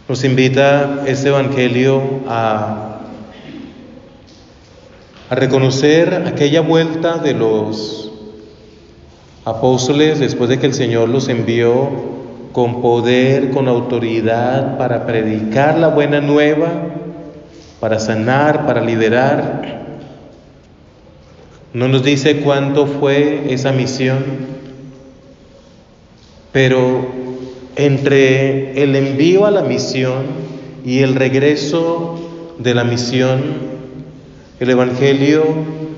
Nos invita este Evangelio a reconocer aquella vuelta de los apóstoles después de que el Señor los envió con poder, con autoridad para predicar la buena nueva, para sanar, para liberar. No nos dice cuánto fue esa misión, pero entre el envío a la misión y el regreso de la misión, el Evangelio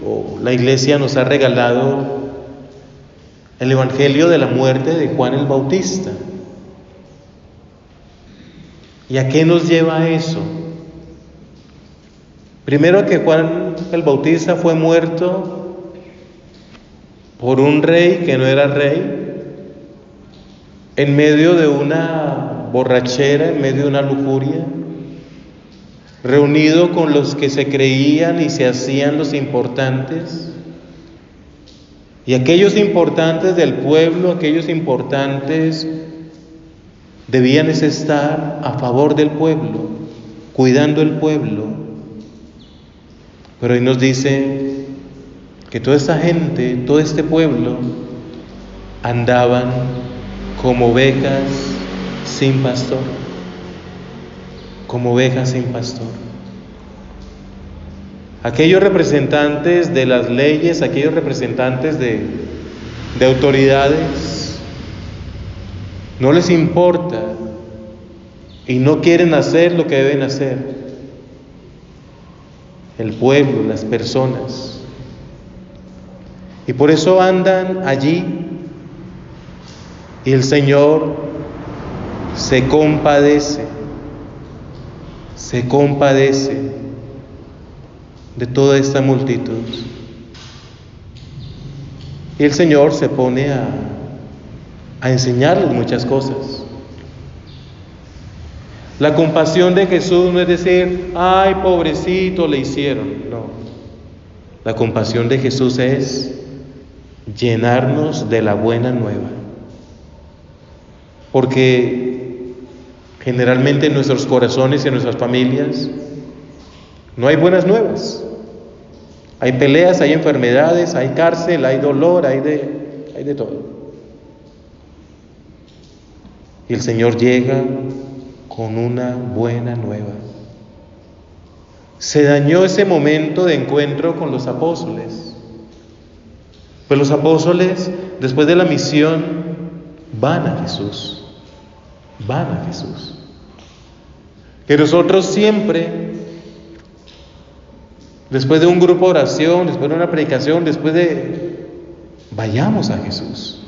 o la Iglesia nos ha regalado el Evangelio de la muerte de Juan el Bautista. ¿Y a qué nos lleva eso? Primero, que Juan el Bautista fue muerto por un rey que no era rey, en medio de una borrachera, en medio de una lujuria, reunido con los que se creían y se hacían los importantes. Y aquellos importantes del pueblo, aquellos importantes, debían estar a favor del pueblo, cuidando el pueblo. Pero hoy nos dice que toda esta gente, todo este pueblo, andaban como ovejas sin pastor, como ovejas sin pastor. Aquellos representantes de las leyes, aquellos representantes de autoridades, no les importa y no quieren hacer lo que deben hacer. El pueblo, las personas. Y por eso andan allí. Y el Señor se compadece de toda esta multitud. Y el Señor se pone a enseñarles muchas cosas. La compasión de Jesús no es decir, ay, pobrecito, le hicieron. No. La compasión de Jesús es llenarnos de la buena nueva. Porque generalmente en nuestros corazones y en nuestras familias no hay buenas nuevas. Hay peleas, hay enfermedades, hay cárcel, hay dolor, hay de todo. Y el Señor llega con una buena nueva. Se dañó ese momento de encuentro con los apóstoles. Pues los apóstoles, después de la misión, van a Jesús. Que nosotros siempre, después de un grupo de oración, después de una predicación, vayamos a Jesús.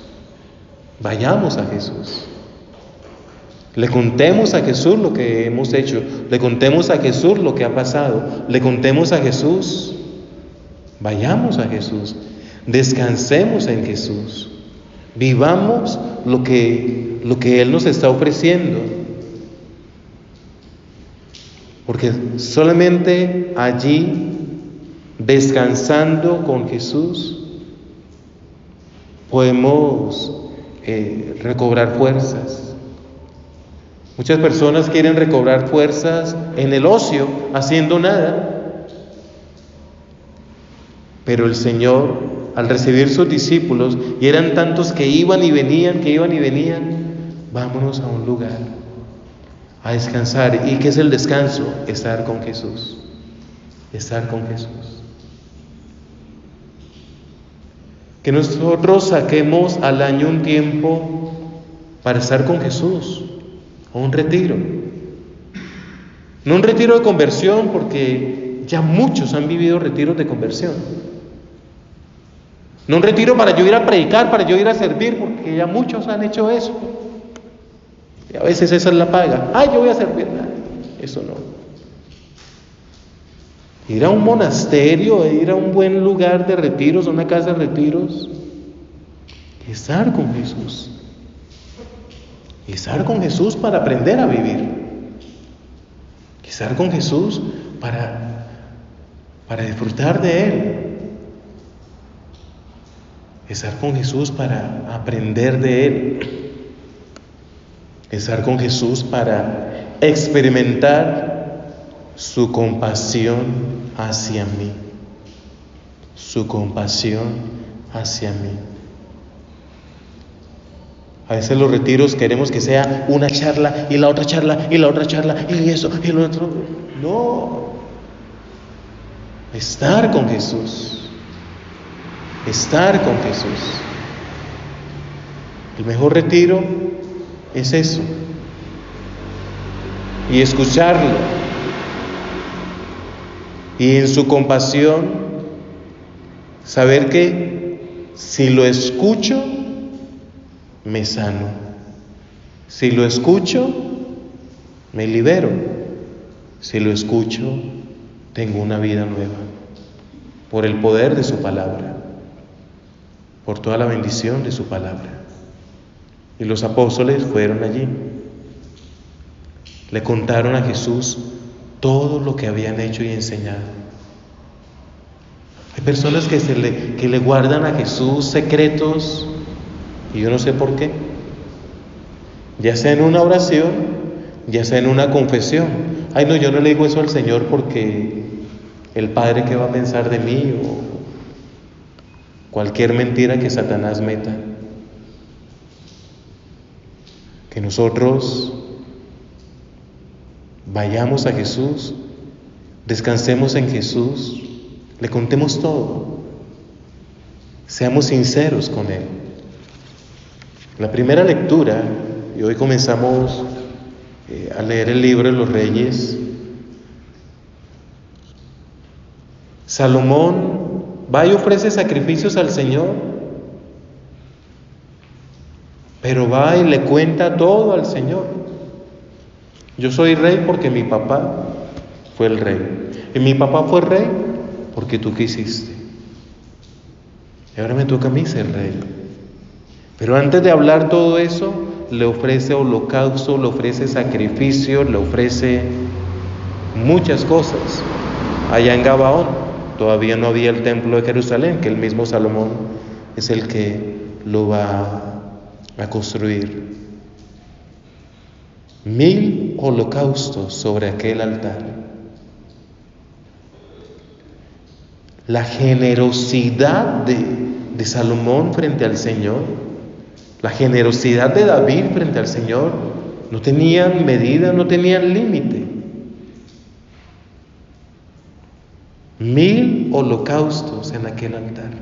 Le contemos a Jesús lo que hemos hecho, le contemos a Jesús lo que ha pasado, le contemos a Jesús. Vayamos a Jesús, descansemos en Jesús, vivamos lo que Él nos está ofreciendo. Porque solamente allí, descansando con Jesús, podemos recobrar fuerzas. Muchas personas quieren recobrar fuerzas en el ocio, haciendo nada. Pero el Señor, al recibir sus discípulos, y eran tantos que iban y venían, vámonos a un lugar a descansar. ¿Y qué es el descanso? Estar con Jesús. Que nosotros saquemos al año un tiempo para estar con Jesús, o un retiro. No un retiro de conversión, porque ya muchos han vivido retiros de conversión. No un retiro para yo ir a predicar, para yo ir a servir, porque ya muchos han hecho eso. Y a veces esa es la paga. Yo voy a servir. Eso no. Ir a un monasterio, ir a un buen lugar de retiros, a una casa de retiros, y estar con Jesús. Y estar con Jesús para aprender a vivir. Y estar con Jesús para disfrutar de Él. Estar con Jesús para aprender de Él. Estar con Jesús para experimentar su compasión hacia mí. Su compasión hacia mí. A veces los retiros queremos que sea una charla y la otra charla y la otra charla y eso y lo otro. No. Estar con Jesús. Estar con Jesús. El mejor retiro es eso. Y escucharlo. Y en su compasión, saber que si lo escucho, me sano. Si lo escucho, me libero. Si lo escucho, tengo una vida nueva. Por el poder de su palabra. Por toda la bendición de su palabra. Y los apóstoles fueron allí. Le contaron a Jesús todo lo que habían hecho y enseñado. Hay personas que le guardan a Jesús secretos. Y yo no sé por qué. Ya sea en una oración, ya sea en una confesión. Ay, no, yo no le digo eso al Señor porque el Padre, ¿qué va a pensar de mí? O cualquier mentira que Satanás meta. Que nosotros vayamos a Jesús, descansemos en Jesús, le contemos todo. Seamos sinceros con Él. La primera lectura, y hoy comenzamos a leer el libro de los Reyes. Salomón va y ofrece sacrificios al Señor, pero va y le cuenta todo al Señor. Yo soy rey porque mi papá fue el rey, y mi papá fue rey porque tú quisiste, y ahora me toca a mí ser rey. Pero antes de hablar todo eso, le ofrece holocausto, le ofrece sacrificio, le ofrece muchas cosas. Allá en Gabaón todavía no había el templo de Jerusalén, que el mismo Salomón es el que lo va a construir. 1000 holocaustos sobre aquel altar. La generosidad de Salomón frente al Señor. La generosidad de David frente al Señor no tenían medida, no tenían límite. 1000 holocaustos en aquel altar.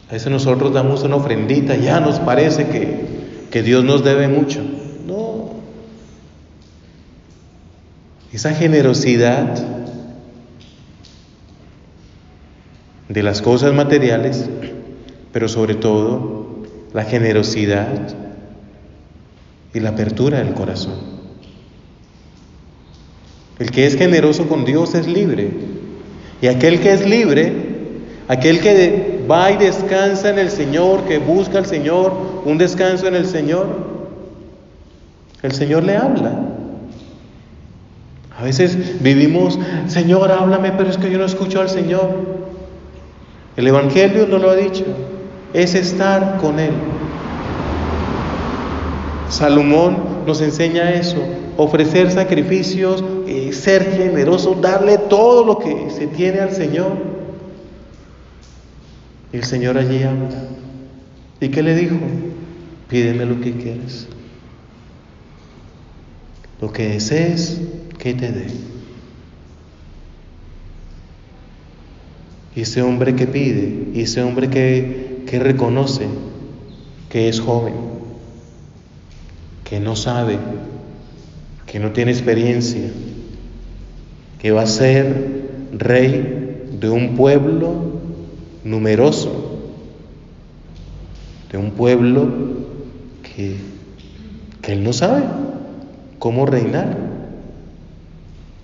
A veces nosotros damos una ofrendita, ya nos parece que Dios nos debe mucho. No. Esa generosidad de las cosas materiales, pero sobre todo la generosidad y la apertura del corazón. El que es generoso con Dios es libre. Y aquel que es libre, aquel que va y descansa en el Señor, que busca al Señor, un descanso en el Señor le habla. A veces vivimos, Señor, háblame, pero es que yo no escucho al Señor. El Evangelio no lo ha dicho. Es estar con Él. Salomón nos enseña eso, ofrecer sacrificios, ser generoso, darle todo lo que se tiene al Señor. Y el Señor allí habla. ¿Y qué le dijo? Pídeme lo que quieras. Lo que desees, que te dé. Y ese hombre que pide, y ese hombre que reconoce que es joven, que no sabe, que no tiene experiencia, que va a ser rey de un pueblo numeroso, de un pueblo que él no sabe cómo reinar.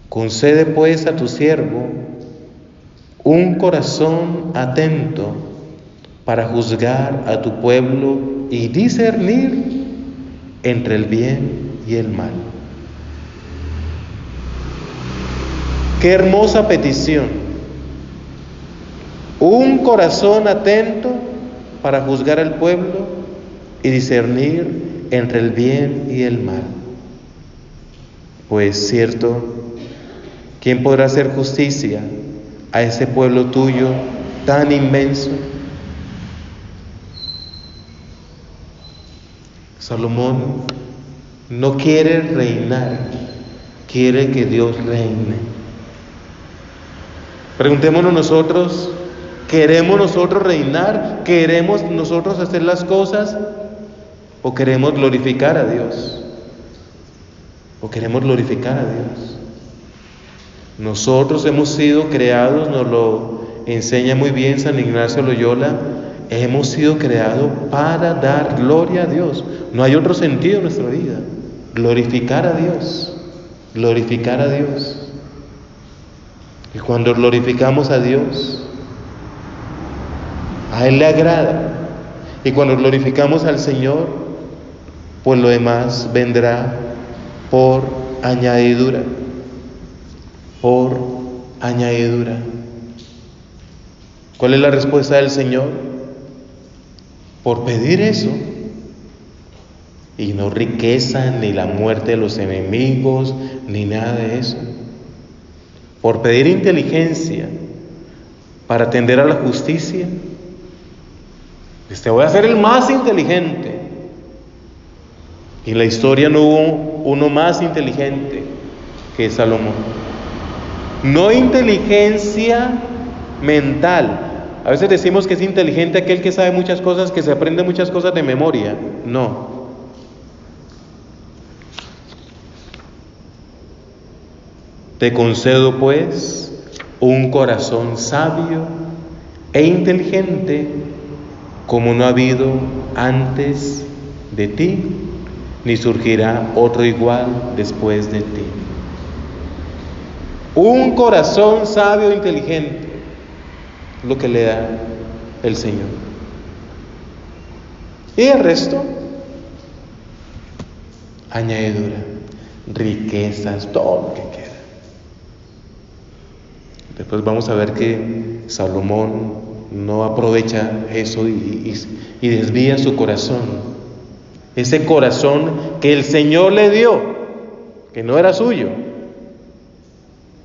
Concede pues a tu siervo un corazón atento para juzgar a tu pueblo y discernir entre el bien y el mal. Qué hermosa petición. Un corazón atento para juzgar al pueblo y discernir entre el bien y el mal. Pues cierto, ¿quién podrá hacer justicia a ese pueblo tuyo tan inmenso? Salomón no quiere reinar, quiere que Dios reine. Preguntémonos nosotros, ¿queremos nosotros reinar? ¿Queremos nosotros hacer las cosas? ¿O queremos glorificar a Dios? ¿O queremos glorificar a Dios? Nosotros hemos sido creados, nos lo enseña muy bien San Ignacio Loyola, hemos sido creados para dar gloria a Dios. No hay otro sentido en nuestra vida. Glorificar a Dios. Glorificar a Dios. Y cuando glorificamos a Dios, a Él le agrada. Y cuando glorificamos al Señor, pues lo demás vendrá por añadidura. Por añadidura. ¿Cuál es la respuesta del Señor? Por pedir eso, y no riqueza, ni la muerte de los enemigos, ni nada de eso. Por pedir inteligencia para atender a la justicia, te voy a ser el más inteligente. Y en la historia no hubo uno más inteligente que Salomón. No inteligencia mental. A veces decimos que es inteligente aquel que sabe muchas cosas, que se aprende muchas cosas de memoria. No. Te concedo pues un corazón sabio e inteligente como no ha habido antes de ti, ni surgirá otro igual después de ti. Un corazón sabio e inteligente, lo que le da el Señor. Y el resto, añadidura, riquezas, todo lo que quiera. Después vamos a ver que Salomón no aprovecha eso y desvía su corazón. Ese corazón que el Señor le dio, que no era suyo.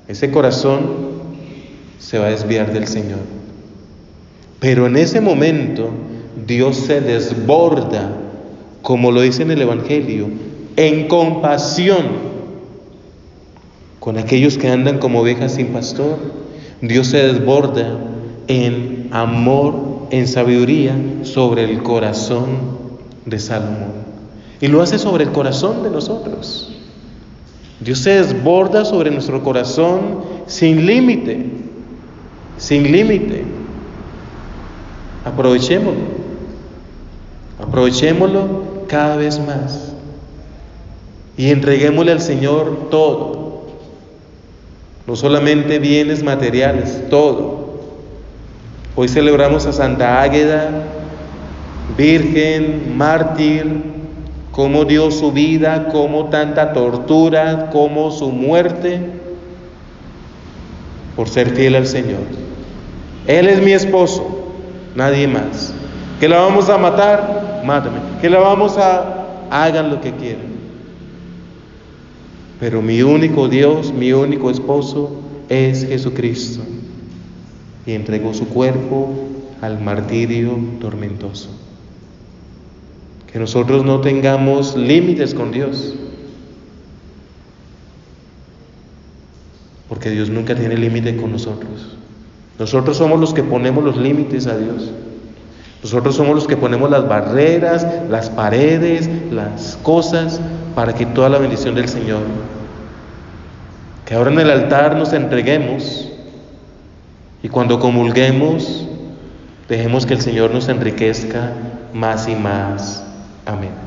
Ese corazón se va a desviar del Señor. Pero en ese momento Dios se desborda, como lo dice en el Evangelio, en compasión con aquellos que andan como ovejas sin pastor. Dios se desborda en amor, en sabiduría sobre el corazón de Salomón. Y lo hace sobre el corazón de nosotros. Dios se desborda sobre nuestro corazón sin límite, sin límite. Aprovechémoslo cada vez más y entreguémosle al Señor todo, no solamente bienes materiales, todo. Hoy celebramos a Santa Águeda, virgen, mártir, cómo dio su vida, cómo tanta tortura, cómo su muerte por ser fiel al Señor. Él es mi esposo, nadie más. Que la vamos a matar, mátame. Que la vamos hagan lo que quieran. Pero mi único Dios, mi único esposo es Jesucristo. Y entregó su cuerpo al martirio tormentoso. Que nosotros no tengamos límites con Dios. Porque Dios nunca tiene límite con nosotros. Nosotros somos los que ponemos los límites a Dios. Nosotros somos los que ponemos las barreras, las paredes, las cosas para que toda la bendición del Señor, que ahora en el altar nos entreguemos y cuando comulguemos dejemos que el Señor nos enriquezca más y más. Amén.